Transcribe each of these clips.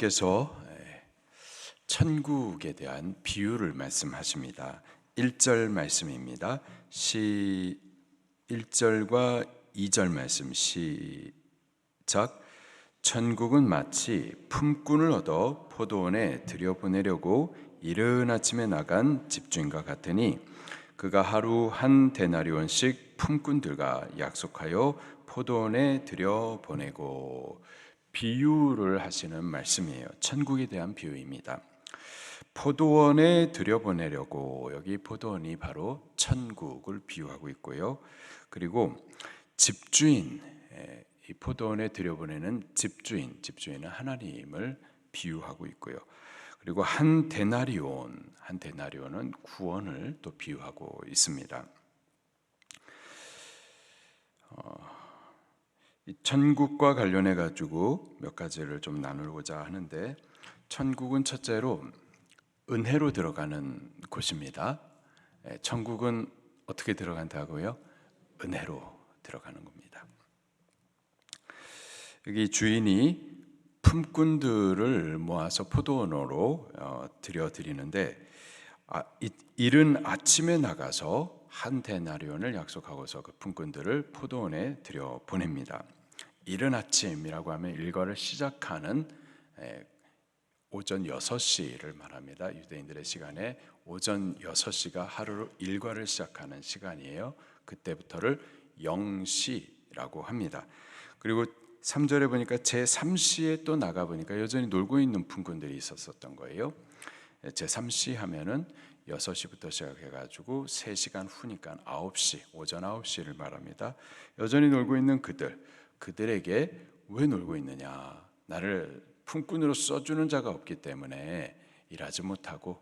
주님께서 천국에 대한 비유를 말씀하십니다. 1절 말씀입니다. 1절과 2절 말씀 시작. 천국은 마치 품꾼을 얻어 포도원에 들여보내려고 이른 아침에 나간 집주인과 같으니 그가 하루 한 데나리온씩 품꾼들과 약속하여 포도원에 들여보내고. 비유를 하시는 말씀이에요. 천국에 대한 비유입니다. 포도원에 들여보내려고, 여기 포도원이 바로 천국을 비유하고 있고요. 그리고 집주인, 이 포도원에 들여보내는 집주인은 하나님을 비유하고 있고요. 그리고 한 데나리온은 구원을 또 비유하고 있습니다. 천국과 관련해 가지고 몇 가지를 좀 나누고자 하는데, 천국은 첫째로 은혜로 들어가는 곳입니다. 천국은 어떻게 들어간다고요? 은혜로 들어가는 겁니다. 여기 주인이 품꾼들을 모아서 포도원으로 들여드리는데, 이른 아침에 나가서 한 데나리온을 약속하고서 그 품꾼들을 포도원에 들여보냅니다. 이른 아침이라고 하면 일과를 시작하는 오전 6시를 말합니다. 유대인들의 시간에 오전 6시가 하루 일과를 시작하는 시간이에요. 그때부터를 영시라고 합니다. 그리고 3절에 보니까 제3시에 또 나가보니까 여전히 놀고 있는 품꾼들이 있었던 거예요. 제3시 하면은 6시부터 시작해가지고 3시간 후니까 9시, 오전 9시를 말합니다. 여전히 놀고 있는 그들에게 왜 놀고 있느냐? 나를 품꾼으로 써주는 자가 없기 때문에 일하지 못하고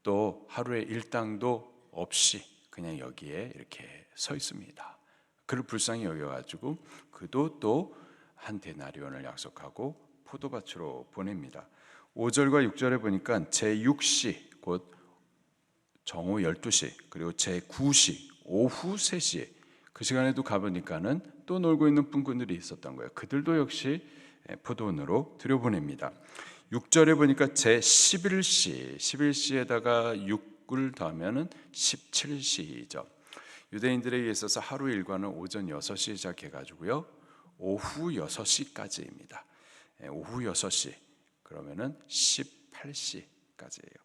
또 하루의 일당도 없이 그냥 여기에 이렇게 서 있습니다. 그를 불쌍히 여겨가지고 그도 또 한 데나리온을 약속하고 포도밭으로 보냅니다. 5절과 6절에 보니까 제6시 곧 정오 12시 그리고 제9시 오후 3시 그 시간에도 가보니까는 또 놀고 있는 품꾼들이 있었던 거예요. 그들도 역시 포도원으로 들여보냅니다. 6절에 보니까 제11시 11시에다가 6을 더하면은 17시죠. 유대인들에게 있어서 하루 일과는 오전 6시 시작해가지고요 오후 6시까지입니다. 오후 6시 그러면은 18시까지예요.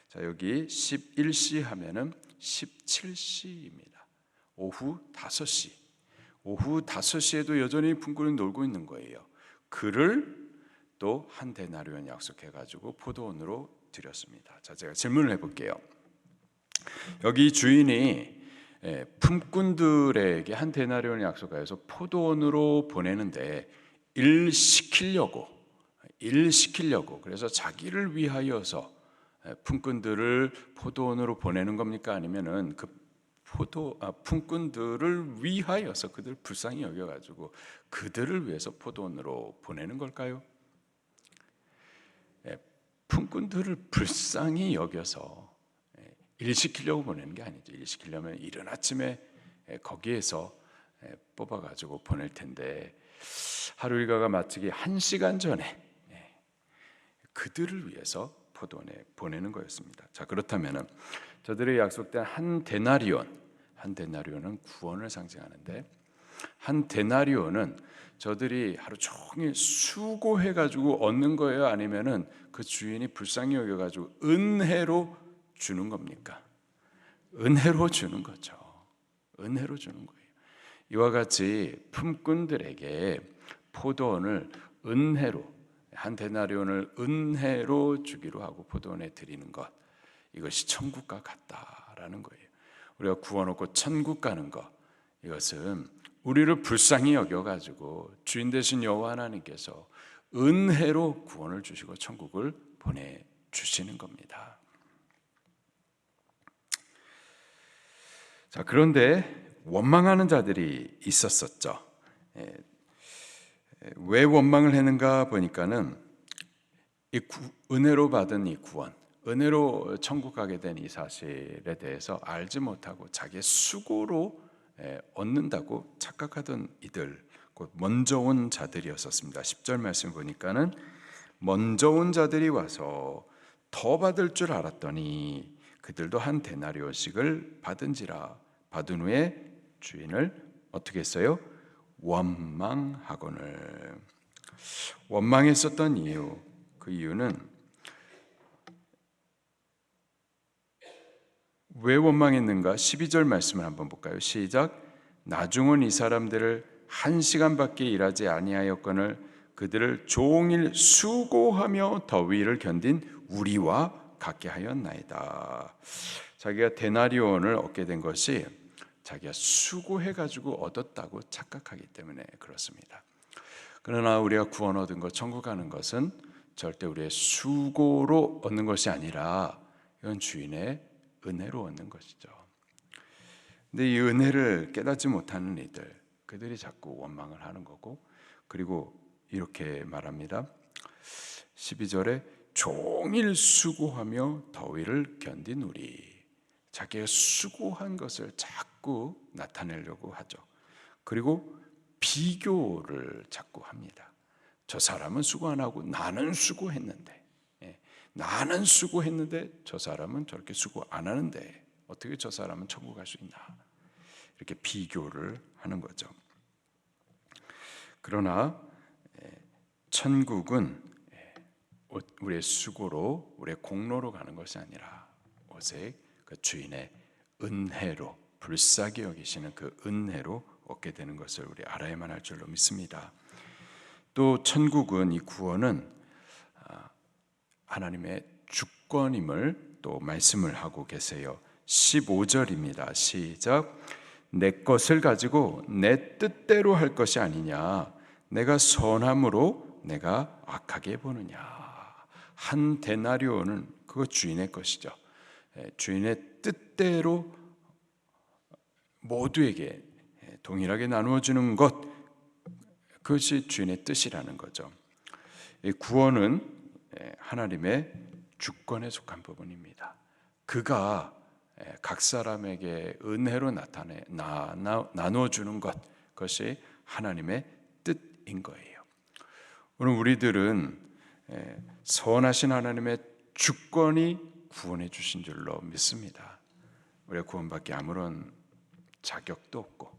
자, 여기 11시 하면은 17시입니다. 오후 5시. 오후 5시에도 여전히 품꾼이 놀고 있는 거예요. 그를 또 한 데나리온 약속해 가지고 포도원으로 들였습니다. 자, 제가 질문을 해 볼게요. 여기 주인이 품꾼들에게 한 데나리온을 약속하여서 포도원으로 보내는데 일 시키려고 그래서 자기를 위하여서 품꾼들을 포도원으로 보내는 겁니까? 아니면은 그 품꾼들을 위하여서 그들 불쌍히 여겨가지고 그들을 위해서 포도원으로 보내는 걸까요? 품꾼들을 불쌍히 여겨서 일 시키려고 보내는 게 아니죠. 일 시키려면 이른 아침에 거기에서 뽑아가지고 보낼 텐데 하루 일과가 마치기 1시간 전에 그들을 위해서 포도원에 보내는 거였습니다. 자, 그렇다면은 저들의 약속된 한 데나리온은 구원을 상징하는데, 한 데나리온은 저들이 하루 종일 수고해가지고 얻는 거예요? 아니면은 그 주인이 불쌍히 여겨가지고 은혜로 주는 겁니까? 은혜로 주는 거죠. 은혜로 주는 거예요. 이와 같이 품꾼들에게 포도원을 은혜로, 한 데나리온을 은혜로 주기로 하고 포도원에 드리는 것, 이것이 천국과 같다라는 거예요. 우리가 구원 얻고 천국 가는 것, 이것은 우리를 불쌍히 여겨가지고 주인 되신 여호와 하나님께서 은혜로 구원을 주시고 천국을 보내주시는 겁니다. 자, 그런데 원망하는 자들이 있었었죠. 왜 원망을 했는가 보니까는 은혜로 받은 이 구원, 은혜로 천국 가게 된 이 사실에 대해서 알지 못하고 자기의 수고로 얻는다고 착각하던 이들, 곧 먼저 온 자들이었었습니다. 10절 말씀 보니까는 먼저 온 자들이 와서 더 받을 줄 알았더니 그들도 한 데나리온씩을 받은지라. 받은 후에 주인을 어떻게 했어요? 원망하거늘. 원망했었던 이유, 그 이유는 왜 원망했는가? 12절 말씀을 한번 볼까요? 시작. 나중은 이 사람들을 1시간밖에 일하지 아니하였거늘 그들을 종일 수고하며 더위를 견딘 우리와 같게 하였나이다. 자기가 데나리온을 얻게 된 것이 자기가 수고해가지고 얻었다고 착각하기 때문에 그렇습니다. 그러나 우리가 구원 얻은 것, 천국 가는 것은 절대 우리의 수고로 얻는 것이 아니라 이건 주인의 은혜로 얻는 것이죠. 근데 이 은혜를 깨닫지 못하는 이들, 그들이 자꾸 원망을 하는 거고, 그리고 이렇게 말합니다. 12절에 종일 수고하며 더위를 견딘 우리. 자기가 수고한 것을 자꾸 나타내려고 하죠. 그리고 비교를 자꾸 합니다. 저 사람은 수고 안 하고 나는 수고했는데, 나는 수고했는데 저 사람은 저렇게 수고 안 하는데 어떻게 저 사람은 천국 갈 수 있나? 이렇게 비교를 하는 거죠. 그러나 천국은 우리의 수고로, 우리의 공로로 가는 것이 아니라 오직 그 주인의 은혜로, 불쌍히 여기시는 그 은혜로 얻게 되는 것을 우리 알아야만 할 줄로 믿습니다. 또 천국은, 이 구원은 하나님의 주권임을 또 말씀을 하고 계세요. 15절입니다. 시작. 내 것을 가지고 내 뜻대로 할 것이 아니냐, 내가 선함으로 내가 악하게 보느냐. 한 데나리온은 그거 주인의 것이죠. 주인의 뜻대로 모두에게 동일하게 나누어 주는 것, 그것이 주인의 뜻이라는 거죠. 이 구원은 하나님의 주권에 속한 부분입니다. 그가 각 사람에게 은혜로 나누어 주는 것, 그것이 하나님의 뜻인 거예요. 오늘 우리들은 선하신 하나님의 주권이 구원해 주신 줄로 믿습니다. 우리가 구원받기 아무런 자격도 없고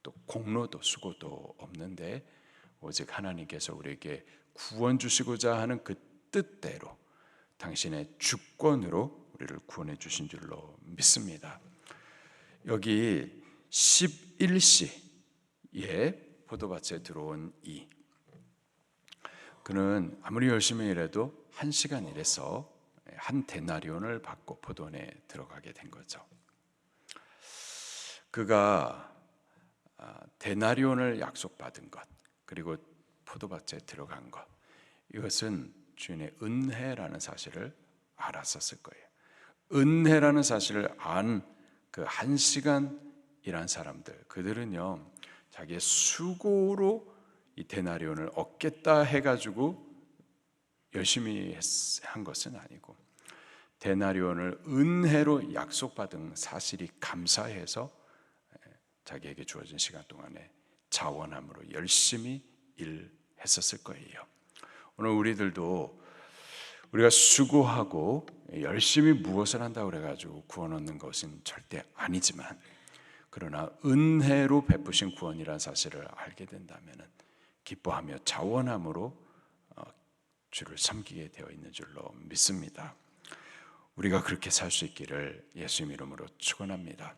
또 공로도 수고도 없는데 오직 하나님께서 우리에게 구원 주시고자 하는 그 뜻대로 당신의 주권으로 우리를 구원해 주신 줄로 믿습니다. 여기 11시에 포도밭에 들어온 이, 그는 아무리 열심히 일해도 1시간 일해서 한 데나리온을 받고 포도원에 들어가게 된 거죠. 그가 데나리온을 약속받은 것, 그리고 포도밭에 들어간 것, 이것은 주인의 은혜라는 사실을 알았었을 거예요. 은혜라는 사실을 안 그 1시간 일한 사람들, 그들은요 자기의 수고로 이 데나리온을 얻겠다 해가지고 열심히 한 것은 아니고, 데나리온을 은혜로 약속받은 사실이 감사해서 자기에게 주어진 시간 동안에 자원함으로 열심히 일했었을 거예요. 오늘 우리들도 우리가 수고하고 열심히 무엇을 한다고 그래가지고 구원 얻는 것은 절대 아니지만, 그러나 은혜로 베푸신 구원이라는 사실을 알게 된다면 기뻐하며 자원함으로 주를 섬기게 되어 있는 줄로 믿습니다. 우리가 그렇게 살 수 있기를 예수님 이름으로 축원합니다.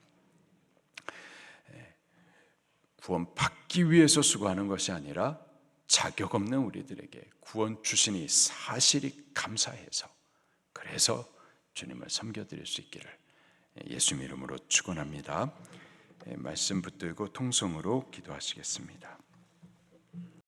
구원 받기 위해서 수고하는 것이 아니라 자격 없는 우리들에게 구원 주시니 사실이 감사해서, 그래서 주님을 섬겨드릴 수 있기를 예수님 이름으로 축원합니다. 말씀 붙들고 통성으로 기도하시겠습니다.